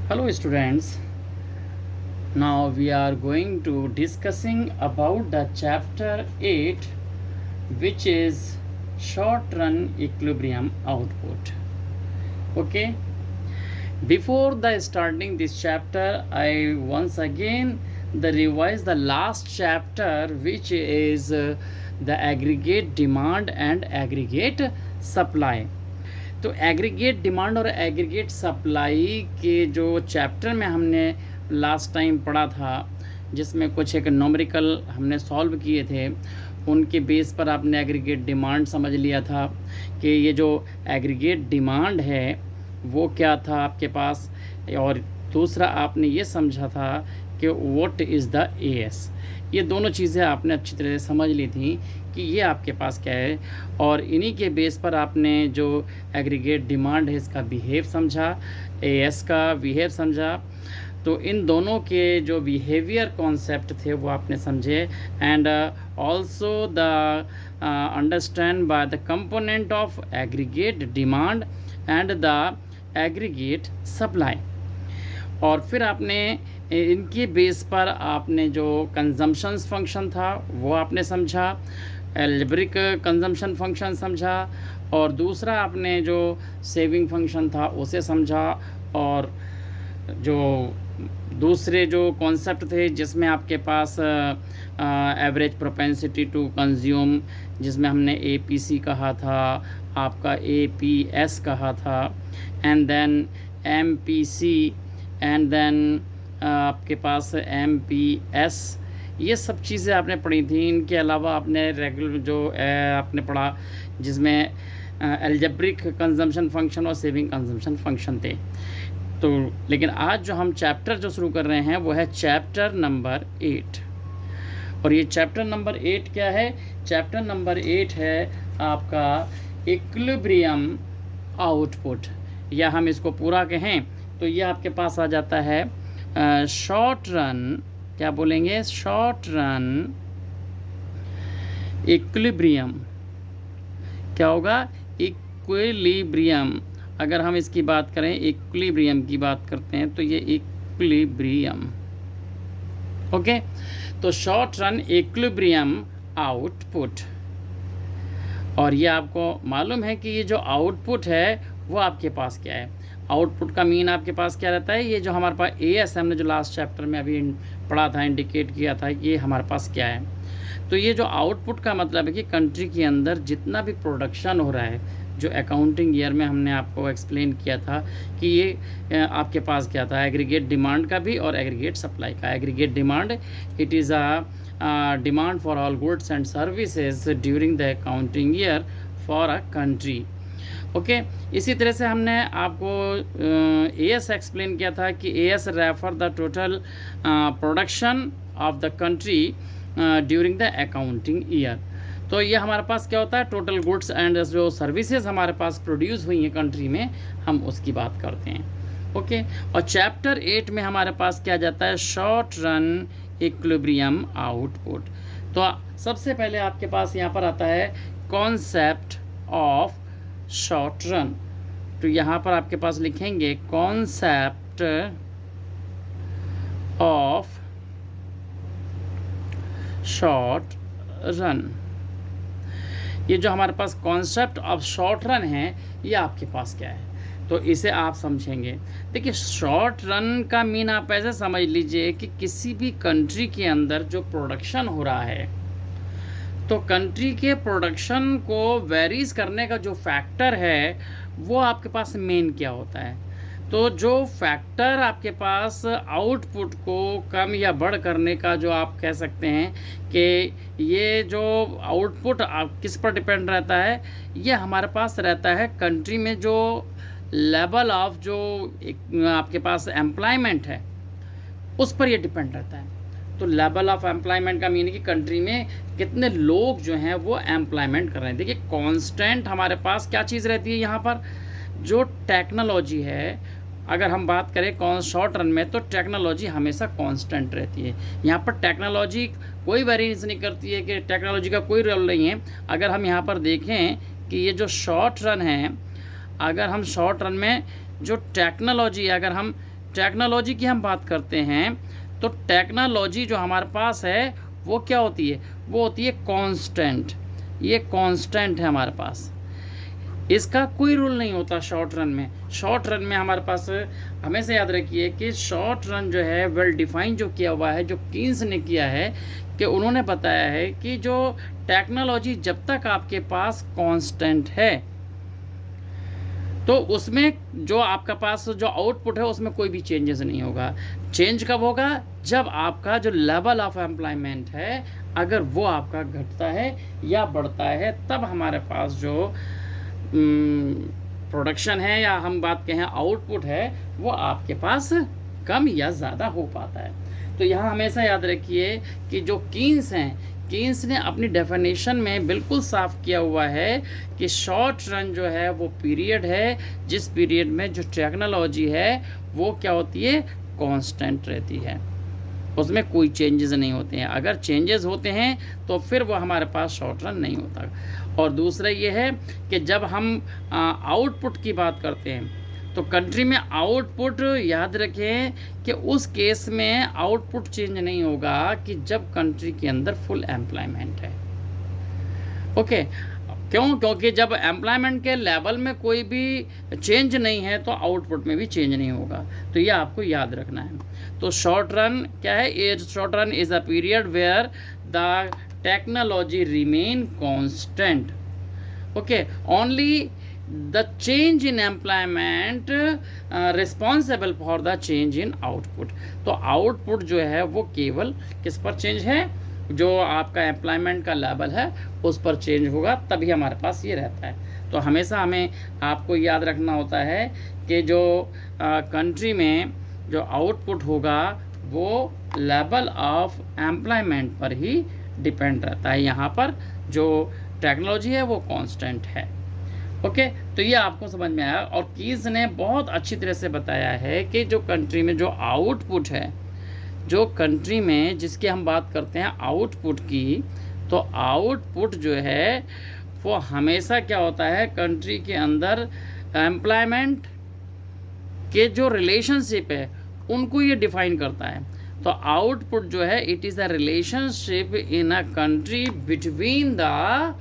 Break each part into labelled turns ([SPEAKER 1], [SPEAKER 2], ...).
[SPEAKER 1] Hello students, now we are going to discussing about the chapter 8 which is short run equilibrium output. Okay, before the starting this chapter I once again revise the last chapter which is the aggregate demand and aggregate supply. तो aggregate demand और aggregate supply के जो chapter में हमने last time पढ़ा था, जिसमें कुछ एक न्यूमेरिकल हमने सॉल्व किए थे, उनके बेस पर आपने एग्रीगेट डिमांड समझ लिया था कि ये जो एग्रीगेट डिमांड है वो क्या था आपके पास, और दूसरा आपने ये समझा था कि व्हाट इज़ द एएस। ये दोनों चीज़ें आपने अच्छी तरह से समझ ली थी कि ये आपके पास क्या है, और इन्हीं के बेस पर आपने जो एग्रीगेट डिमांड है इसका बिहेव समझा, एएस का बिहेव समझा। तो इन दोनों के जो बिहेवियर कॉन्सेप्ट थे वो आपने समझे, and also the understand by the component of aggregate demand and the aggregate supply. और फिर आपने इनके बेस पर आपने जो कंजम्पशंस फंक्शन था वो आपने समझा, एल्जेब्रिक कंजम्पशन फंक्शन समझा, और दूसरा आपने जो सेविंग फंक्शन था उसे समझा, और जो दूसरे जो कॉन्सेप्ट थे जिसमें आपके पास एवरेज प्रोपेंसिटी टू कंज्यूम, जिसमें हमने एपीसी कहा था, आपका एपीएस कहा था, and then MPC, and then आपके पास एमपीएस, ये सब चीज़ें आपने पढ़ी थी। इनके अलावा आपने रेगुलर जो आपने पढ़ा जिसमें एल्जेब्रिक कंजम्पशन फंक्शन और सेविंग कंजम्पशन फंक्शन थे। तो लेकिन आज जो हम चैप्टर जो शुरू कर रहे हैं वो है चैप्टर नंबर 8। और ये चैप्टर नंबर 8 क्या है? चैप्टर नंबर 8 है आपका इक्विलिब्रियम आउटपुट, या हम इसको पूरा कहें तो ये आपके पास आ जाता है शॉर्ट रन, क्या बोलेंगे, शॉर्ट रन इक्विलिब्रियम। क्या होगा? इक्विलिब्रियम। अगर हम इसकी बात करें, इक्विलिब्रियम की बात करते हैं तो ये इक्विलिब्रियम। ओके, तो शॉर्ट रन इक्विलिब्रियम आउटपुट। और ये आपको मालूम है कि ये जो आउटपुट है वो आपके पास क्या है। आउटपुट का मीन आपके पास क्या रहता है? ये जो हमारे पास एएस हमने जो लास्ट चैप्टर में अभी पढ़ा था, इंडिकेट किया था, ये हमारे पास क्या है। तो ये जो आउटपुट का मतलब है कि कंट्री के अंदर जितना भी प्रोडक्शन हो रहा है, जो अकाउंटिंग ईयर में हमने आपको एक्सप्लेन किया था कि ये आपके पास क्या था, एग्रीगेट डिमांड का भी और एग्रीगेट सप्लाई का। Aggregate demand, it is a demand for all goods and services during the accounting year for a country. Okay, इसी तरह से हमने आपको एएस एक्सप्लेन किया था कि as refer the total production of the country during the accounting year. तो ये हमारे पास क्या होता है, टोटल गुड्स एंड जो सर्विसेज हमारे पास प्रोड्यूस हुई हैं कंट्री में, हम उसकी बात करते हैं। ओके, और चैप्टर 8 में हमारे पास क्या जाता है, शॉर्ट रन इक्विलिब्रियम आउटपुट। तो सबसे पहले आपके पास यहाँ पर आता है कॉन्सेप्ट ऑफ शॉर्ट रन। तो यहाँ पर आपके पास लिखेंगे कॉन्सेप्ट ऑफ शॉर्ट रन। ये जो हमारे पास कॉन्सेप्ट ऑफ शॉर्ट रन है, ये आपके पास क्या है, तो इसे आप समझेंगे। देखिए, शॉर्ट रन का मीन आप ऐसे समझ लीजिए कि किसी भी कंट्री के अंदर जो प्रोडक्शन हो रहा है, तो कंट्री के प्रोडक्शन को वेरीज करने का जो फैक्टर है वो आपके पास मेन क्या होता है। तो जो फैक्टर आपके पास आउटपुट को कम या बढ़ करने का, जो आप कह सकते हैं कि ये जो आउटपुट किस पर डिपेंड रहता है, ये हमारे पास रहता है कंट्री में जो लेवल ऑफ जो आपके पास एम्प्लॉयमेंट है उस पर ये डिपेंड रहता है। तो लेवल ऑफ एम्प्लॉयमेंट का मीन कि कंट्री में कितने लोग जो हैं वो एम्प्लॉयमेंट कर रहे हैं। देखिए, कांस्टेंट हमारे पास क्या चीज़ रहती है यहाँ पर, जो टेक्नोलॉजी है। अगर हम बात करें शॉर्ट रन में, तो टेक्नोलॉजी हमेशा कांस्टेंट रहती है। यहाँ पर टेक्नोलॉजी कोई वेरिएशन नहीं करती है, कि टेक्नोलॉजी का कोई रोल नहीं है। अगर हम यहाँ पर देखें कि ये जो शॉर्ट रन है, अगर हम शॉर्ट रन में जो टेक्नोलॉजी, अगर हम टेक्नोलॉजी की हम बात करते हैं तो टेक्नोलॉजी जो हमारे पास है वो क्या होती है, वो होती है कांस्टेंट। ये कांस्टेंट है हमारे पास, इसका कोई रूल नहीं होता शॉर्ट रन में। शॉर्ट रन में हमारे पास हमेशा याद रखिए कि शॉर्ट रन जो है वेल डिफाइन जो किया हुआ है, जो कीन्स ने किया है कि उन्होंने बताया है कि जो टेक्नोलॉजी जब तक आपके पास कांस्टेंट है तो उसमें जो आपका पास जो आउटपुट है उसमें कोई भी चेंजेस नहीं होगा। चेंज कब होगा, जब आपका जो लेवल ऑफ एम्प्लॉयमेंट है अगर वो आपका घटता है या बढ़ता है, तब हमारे पास जो प्रोडक्शन है या हम बात कहें आउटपुट है वो आपके पास कम या ज़्यादा हो पाता है। तो यहाँ हमेशा याद रखिए कि जो कीन्स हैं, कीन्स ने अपनी डेफिनेशन में बिल्कुल साफ किया हुआ है कि शॉर्ट रन जो है वो पीरियड है जिस पीरियड में जो टेक्नोलॉजी है वो क्या होती है, कांस्टेंट रहती है, उसमें कोई चेंजेस नहीं होते हैं। अगर चेंजेस होते हैं तो फिर वो हमारे पास शॉर्ट रन नहीं होता। और दूसरा ये है कि जब हम आउटपुट की बात करते हैं तो कंट्री में आउटपुट याद रखें कि उस केस में आउटपुट चेंज नहीं होगा कि जब कंट्री के अंदर फुल एम्प्लॉयमेंट है। ओके, क्यों? क्योंकि जब एम्प्लॉयमेंट के लेवल में कोई भी चेंज नहीं है तो आउटपुट में भी चेंज नहीं होगा। तो ये आपको याद रखना है। तो शॉर्ट रन क्या है, ये short run is a period where the technology remain constant. Okay, only the change in employment responsible for the change in output। तो आउटपुट जो है वो केवल किस पर चेंज है, जो आपका एम्प्लॉयमेंट का लेवल है उस पर चेंज होगा, तभी हमारे पास ये रहता है। तो हमेशा हमें आपको याद रखना होता है कि जो कंट्री में जो आउटपुट होगा वो लेवल ऑफ एम्प्लॉयमेंट पर ही डिपेंड रहता है। यहाँ पर जो टेक्नोलॉजी है वो कांस्टेंट है। ओके, तो ये आपको समझ में आया। और कीज ने बहुत अच्छी तरह से बताया है कि जो कंट्री में जो आउटपुट है, जो कंट्री में जिसकी हम बात करते हैं आउटपुट की, तो आउटपुट जो है वो हमेशा क्या होता है, कंट्री के अंदर एम्प्लॉयमेंट के जो रिलेशनशिप है उनको ये डिफाइन करता है। तो आउटपुट जो है it is a relationship in a country between the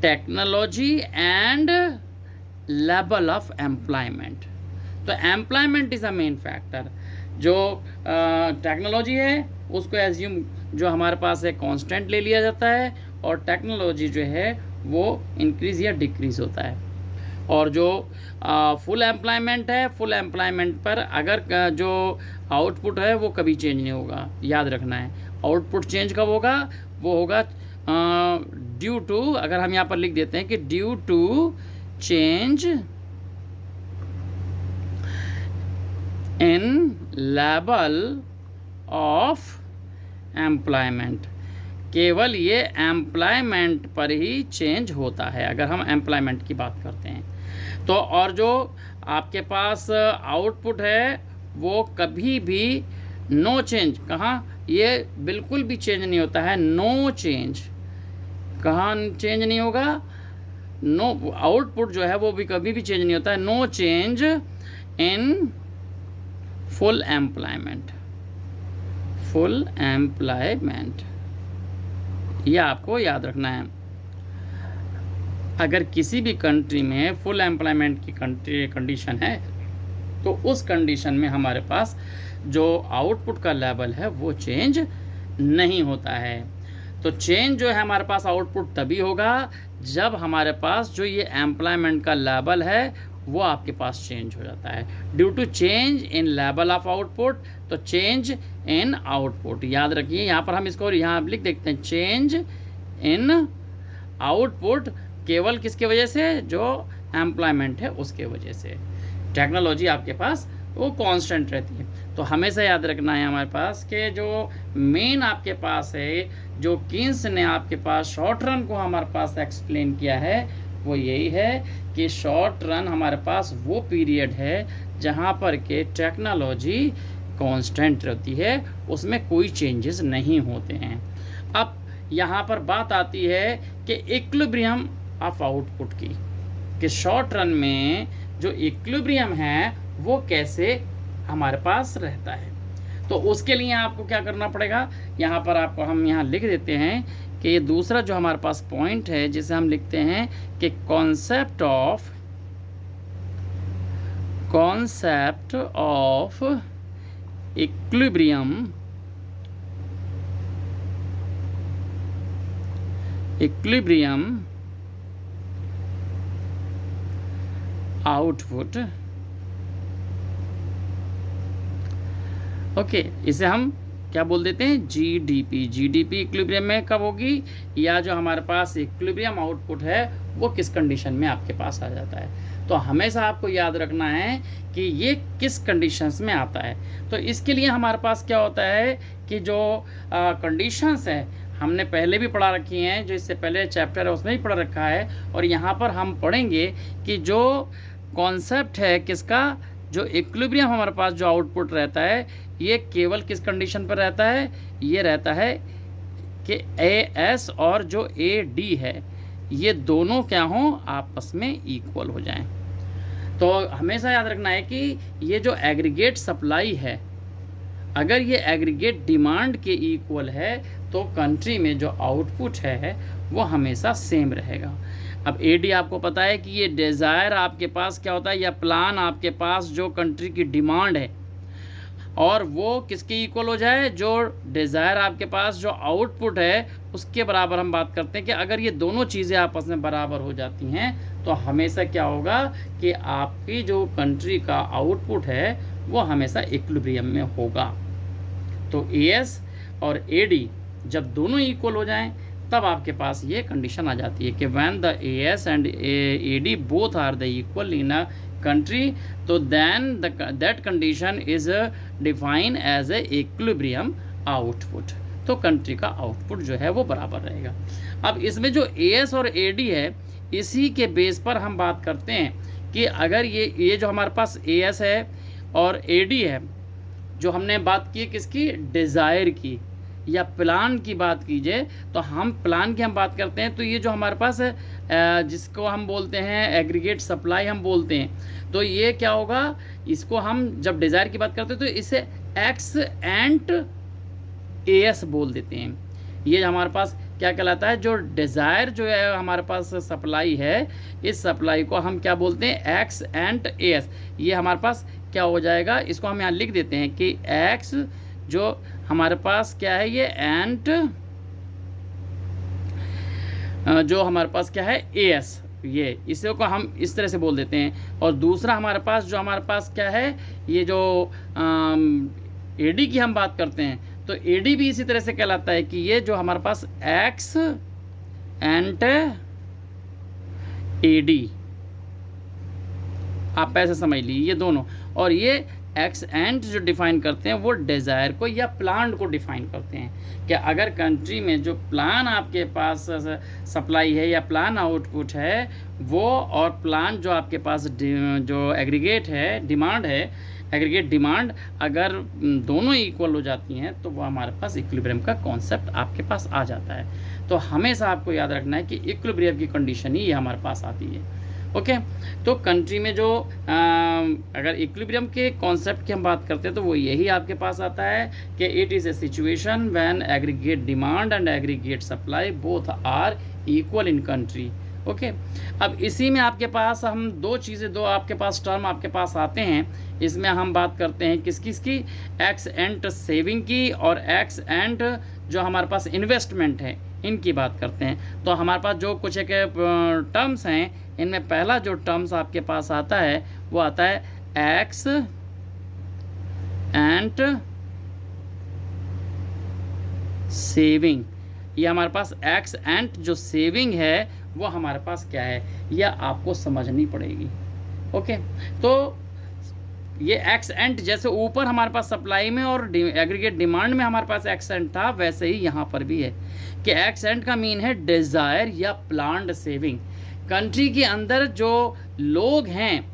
[SPEAKER 1] technology and level of employment. तो employment is a main factor. जो टेक्नोलॉजी है उसको एज्यूम जो हमारे पास है कांस्टेंट ले लिया जाता है, और टेक्नोलॉजी जो है वो इंक्रीज या डिक्रीज होता है। और जो फुल एम्प्लॉयमेंट है, फुल एम्प्लॉयमेंट पर अगर जो आउटपुट है वो कभी चेंज नहीं होगा। याद रखना है, आउटपुट चेंज कब होगा, वो होगा ड्यू टू, अगर हम यहाँ पर लिख देते हैं कि due to change in level of employment. केवल ये एम्प्लॉयमेंट पर ही चेंज होता है अगर हम एम्प्लॉयमेंट की बात करते हैं तो। और जो आपके पास आउटपुट है वो कभी भी नो चेंज, कहाँ, ये बिल्कुल भी चेंज नहीं होता है। नो चेंज, कहाँ चेंज नहीं होगा, नो, आउटपुट जो है वो भी कभी भी चेंज नहीं होता है। No change in full employment, full employment, ये आपको याद रखना है। अगर किसी भी कंट्री में फुल एम्प्लॉयमेंट की कंडीशन है तो उस कंडीशन में हमारे पास जो आउटपुट का लेवल है वो चेंज नहीं होता है। तो चेंज जो है हमारे पास आउटपुट तभी होगा जब हमारे पास जो ये एम्प्लॉयमेंट का लेवल है वो आपके पास चेंज हो जाता है। Due to change in level of output, तो चेंज इन आउटपुट याद रखिए। यहाँ पर हम इसको यहाँ लिख देखते हैं, चेंज इन आउटपुट केवल किसके वजह से, जो एम्प्लॉयमेंट है उसके वजह से। टेक्नोलॉजी आपके पास वो कांस्टेंट रहती है। तो हमेशा याद रखना है हमारे पास कि जो मेन आपके पास है, जो कीन्स ने आपके पास शॉर्ट रन को हमारे पास एक्सप्लेन किया है वो यही है कि शॉर्ट रन हमारे पास वो पीरियड है जहाँ पर के टेक्नोलॉजी कांस्टेंट रहती है, उसमें कोई चेंजेस नहीं होते हैं। अब यहाँ पर बात आती है कि इक्विलिब्रियम ऑफ आउटपुट की, कि शॉर्ट रन में जो इक्विलिब्रियम है वो कैसे हमारे पास रहता है। तो उसके लिए आपको क्या करना पड़ेगा, यहाँ पर आपको हम यहाँ लिख देते हैं कि ये दूसरा जो हमारे पास पॉइंट है जिसे हम लिखते हैं कि concept of equilibrium output. Okay, इसे हम क्या बोल देते हैं, जीडीपी। जीडीपी इक्विलिब्रियम में कब होगी, या जो हमारे पास इक्विलिब्रियम आउटपुट है वो किस कंडीशन में आपके पास आ जाता है। तो हमेशा आपको याद रखना है कि ये किस कंडीशंस में आता है। तो इसके लिए हमारे पास क्या होता है कि जो कंडीशंस है हमने पहले भी पढ़ा रखी हैं, जो इससे पहले चैप्टर है उसमें भी पढ़ा रखा है, और यहाँ पर हम पढ़ेंगे कि जो कॉन्सेप्ट है किसका, जो इक्विलिब्रियम हमारे पास जो आउटपुट रहता है ये केवल किस कंडीशन पर रहता है, ये रहता है कि AS और जो AD है ये दोनों क्या हों, आपस में इक्वल हो जाएं। तो हमेशा याद रखना है कि ये जो एग्रीगेट सप्लाई है, अगर ये एग्रीगेट डिमांड के इक्वल है तो कंट्री में जो आउटपुट है वो हमेशा सेम रहेगा। अब AD आपको पता है कि ये डिज़ायर आपके पास क्या होता है, या प्लान आपके पास जो कंट्री की डिमांड है और वो किसके इक्वल हो जाए, जो डिज़ायर आपके पास जो आउटपुट है उसके बराबर हम बात करते हैं कि अगर ये दोनों चीज़ें आपस में बराबर हो जाती हैं तो हमेशा क्या होगा कि आपकी जो कंट्री का आउटपुट है वो हमेशा इक्विलिब्रियम में होगा। तो AS और AD जब दोनों इक्वल हो जाएं तब आपके पास ये कंडीशन आ जाती है कि when the AS and AD both are the equal in a country, तो then that condition is define as a equilibrium output. तो कंट्री का आउटपुट जो है वो बराबर रहेगा। अब इसमें जो AS और AD है इसी के बेस पर हम बात करते हैं कि अगर ये जो हमारे पास AS है और AD है, जो हमने बात की किसकी, डिज़ायर की या प्लान की बात कीजिए, तो हम प्लान की हम बात करते हैं तो ये जो हमारे पास है जिसको हम बोलते हैं एग्रीगेट सप्लाई हम बोलते हैं, तो ये क्या होगा, इसको हम जब डिज़ायर की बात करते हैं तो इसे X एंड AS बोल देते हैं। ये हमारे पास क्या कहलाता है, जो डिज़ायर जो है हमारे पास सप्लाई है, इस सप्लाई को हम क्या बोलते हैं, X एंड AS। ये हमारे पास क्या हो जाएगा, इसको हम यहाँ लिख देते हैं कि X जो हमारे पास क्या है ये, एंड जो हमारे पास क्या है AS, ये इसे को हम इस तरह से बोल देते हैं। और दूसरा हमारे पास जो हमारे पास क्या है, ये जो AD की हम बात करते हैं तो AD भी इसी तरह से कहलाता है कि ये जो हमारे पास X एंड AD, आप ऐसे समझ लीजिए ये दोनों, और ये X एंड जो डिफाइन करते हैं वो डिज़ायर को या प्लान को डिफाइन करते हैं कि अगर कंट्री में जो प्लान आपके पास सप्लाई है या प्लान आउटपुट है वो, और प्लान जो आपके पास जो एग्रीगेट है डिमांड है, एग्रीगेट डिमांड अगर दोनों इक्वल हो जाती हैं तो वो हमारे पास इक्विलिब्रियम का कॉन्सेप्ट आपके पास आ जाता है। तो हमेशा आपको याद रखना है कि इक्विलिब्रियम की कंडीशन ही ये हमारे पास आती है। ओके, तो कंट्री में जो अगर इक्विलिब्रियम के कॉन्सेप्ट की हम बात करते हैं तो वो यही आपके पास आता है कि it is a situation when aggregate demand and aggregate supply both are equal in country. Okay, अब इसी में आपके पास हम दो आपके पास टर्म आपके पास आते हैं। इसमें हम बात करते हैं किस की, एक्स एंड सेविंग की और एक्स एंड जो हमारे पास इन्वेस्टमेंट है इनकी बात करते हैं। तो हमारे पास जो कुछ एक टर्म्स हैं, इनमें पहला जो टर्म्स आपके पास आता है वो आता है एक्स एंड सेविंग। ये हमारे पास एक्स एंड जो सेविंग है वो हमारे पास क्या है, यह आपको समझनी पड़ेगी। ओके, तो ये एक्स एंड जैसे ऊपर हमारे पास सप्लाई में और एग्रीगेट डिमांड में हमारे पास एक्स एंड था, वैसे ही यहाँ पर भी है कि एक्स एंड का मीन है डिज़ायर या प्लान्ड सेविंग। कंट्री के अंदर जो लोग हैं,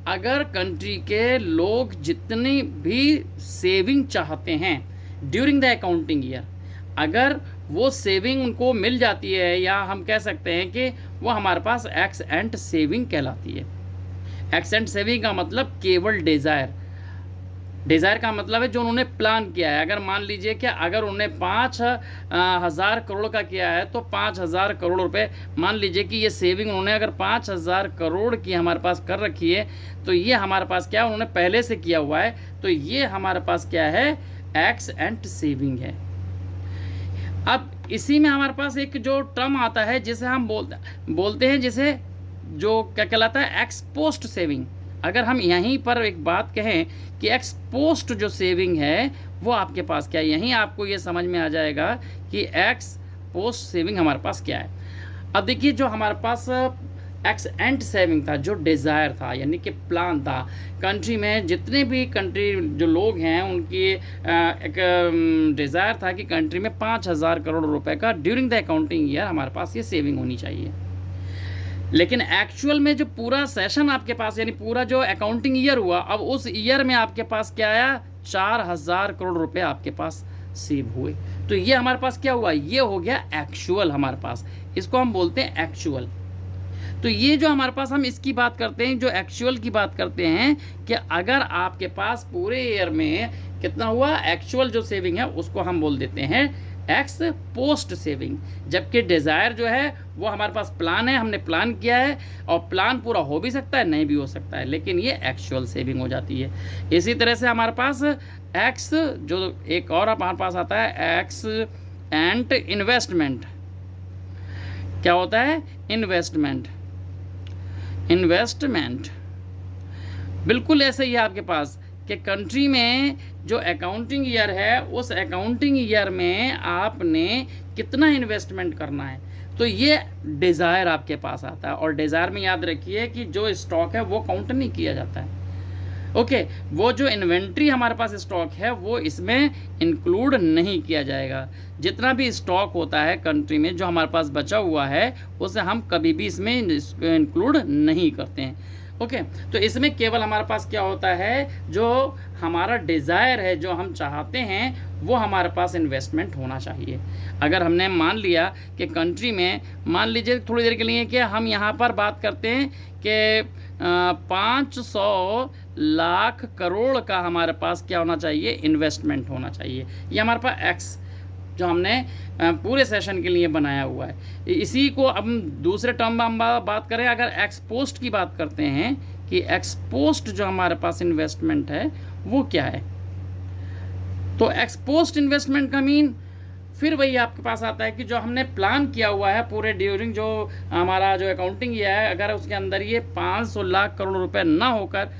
[SPEAKER 1] अगर कंट्री के लोग जितनी भी सेविंग चाहते हैं ड्यूरिंग द अकाउंटिंग ईयर, अगर वो सेविंग उनको मिल जाती है, या हम कह सकते हैं कि वो हमारे पास एक्स एंड सेविंग कहलाती है। एक्स एंड सेविंग का मतलब केवल डिज़ायर, डिज़ायर का मतलब है जो उन्होंने प्लान किया है। अगर मान लीजिए कि अगर उन्होंने 5,000 करोड़ का किया है तो 5,000 करोड़ रुपए, मान लीजिए कि ये सेविंग उन्होंने अगर 5,000 करोड़ की हमारे पास कर रखी है, तो ये हमारे पास क्या है, उन्होंने पहले से किया हुआ है, तो ये हमारे पास क्या है, एक्स एंड सेविंग है। अब इसी में हमारे पास एक जो टर्म आता है जिसे हम बोलते हैं, जिसे जो क्या कहलाता है, एक्स पोस्ट सेविंग। अगर हम यहीं पर एक बात कहें कि एक्स पोस्ट जो सेविंग है वो आपके पास क्या है, यहीं आपको ये समझ में आ जाएगा कि एक्स पोस्ट सेविंग हमारे पास क्या है। अब देखिए, जो हमारे पास एक्स एंड सेविंग था, जो डिज़ायर था यानी कि प्लान था, कंट्री में जितने भी कंट्री जो लोग हैं उनकी एक डिज़ायर था कि कंट्री में 5,000 करोड़ रुपए का ड्यूरिंग द अकाउंटिंग ईयर हमारे पास ये सेविंग होनी चाहिए। लेकिन एक्चुअल में जो पूरा सेशन आपके पास, यानी पूरा जो अकाउंटिंग ईयर हुआ, अब उस ईयर में आपके पास क्या आया, 4,000 करोड़ रुपए आपके पास सेव हुए। तो ये हमारे पास क्या हुआ, ये हो गया एक्चुअल हमारे पास, इसको हम बोलते हैं एक्चुअल। तो ये जो हमारे पास, हम इसकी बात करते हैं, जो एक्चुअल की बात करते हैं कि अगर आपके पास पूरे ईयर में कितना हुआ, एक्चुअल जो सेविंग है उसको हम बोल देते हैं एक्स पोस्ट सेविंग। जबकि डिज़ायर जो है वो हमारे पास प्लान है, हमने प्लान किया है और प्लान पूरा हो भी सकता है, नहीं भी हो सकता है, लेकिन ये एक्चुअल सेविंग हो जाती है। इसी तरह से हमारे पास एक्स, जो एक और हमारे पास आता है एक्स एंड इन्वेस्टमेंट। क्या होता है, इन्वेस्टमेंट। बिल्कुल ऐसे ही है आपके पास कि कंट्री में जो अकाउंटिंग ईयर है, उस अकाउंटिंग ईयर में आपने कितना इन्वेस्टमेंट करना है, तो ये डिज़ायर आपके पास आता है। और डिज़ायर में याद रखिए कि जो स्टॉक है वो काउंट नहीं किया जाता है। ओके, वो जो इन्वेंट्री हमारे पास स्टॉक है वो इसमें इंक्लूड नहीं किया जाएगा। जितना भी स्टॉक होता है कंट्री में जो हमारे पास बचा हुआ है, उसे हम कभी भी इसमें इंक्लूड नहीं करते हैं। ओके, तो इसमें केवल हमारे पास क्या होता है, जो हमारा डिज़ायर है, जो हम चाहते हैं, वो हमारे पास इन्वेस्टमेंट होना चाहिए। अगर हमने मान लिया कि कंट्री में, मान लीजिए थोड़ी देर के लिए कि हम यहाँ पर बात करते हैं कि 500 लाख करोड़ का हमारे पास क्या होना चाहिए, इन्वेस्टमेंट होना चाहिए। ये हमारे पास एक्स जो हमने पूरे सेशन के लिए बनाया हुआ है। इसी को अब दूसरे टर्म में हम बात करें, अगर एक्स पोस्ट की बात करते हैं कि एक्स पोस्ट जो हमारे पास इन्वेस्टमेंट है वो क्या है, तो एक्स पोस्ट इन्वेस्टमेंट का मीन फिर वही आपके पास आता है कि जो हमने प्लान किया हुआ है पूरे ड्यूरिंग जो हमारा जो अकाउंटिंग ईयर है, अगर उसके अंदर ये 500 लाख करोड़ रुपए ना होकर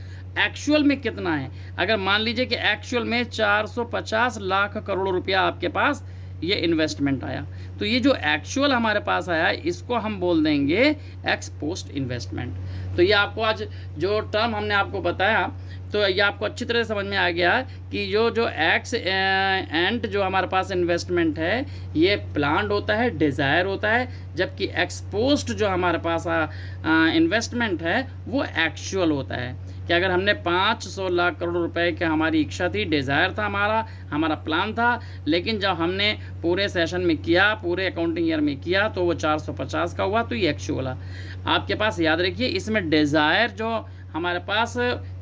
[SPEAKER 1] एक्चुअल में कितना है, अगर मान लीजिए कि एक्चुअल में 450 लाख करोड़ रुपया आपके पास ये इन्वेस्टमेंट आया, तो ये जो एक्चुअल हमारे पास आया इसको हम बोल देंगे एक्स पोस्ट इन्वेस्टमेंट। तो ये आपको आज जो टर्म हमने आपको बताया, तो ये आपको अच्छी तरह समझ में आ गया कि जो एक्स एंड जो हमारे पास इन्वेस्टमेंट है ये प्लान्ड होता है, डिज़ायर होता है, जबकि एक्स पोस्ट जो हमारे पास इन्वेस्टमेंट है वो एक्चुअल होता है। कि अगर हमने 500 लाख करोड़ रुपए की हमारी इच्छा थी, डिज़ायर था, हमारा प्लान था, लेकिन जब हमने पूरे सेशन में किया, पूरे अकाउंटिंग ईयर में किया, तो वो 450 का हुआ, तो ये एक्चुअल है। आपके पास याद रखिए, इसमें डिज़ायर जो हमारे पास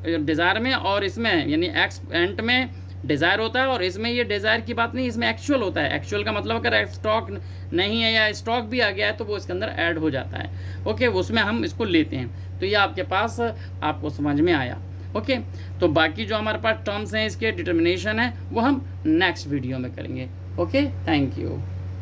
[SPEAKER 1] डिज़ायर में और इसमें यानी एक्स एंड में डिज़ायर होता है, और इसमें ये डिज़ायर की बात नहीं, इसमें एक्चुअल होता है। एक्चुअल का मतलब अगर स्टॉक नहीं है या स्टॉक भी आ गया है तो वो इसके अंदर ऐड हो जाता है। ओके, उसमें हम इसको लेते हैं। तो ये आपके पास आपको समझ में आया। ओके, तो बाकी जो हमारे पास टर्म्स हैं, इसके डिटर्मिनेशन है, वो हम नेक्स्ट वीडियो में करेंगे। Okay, thank you.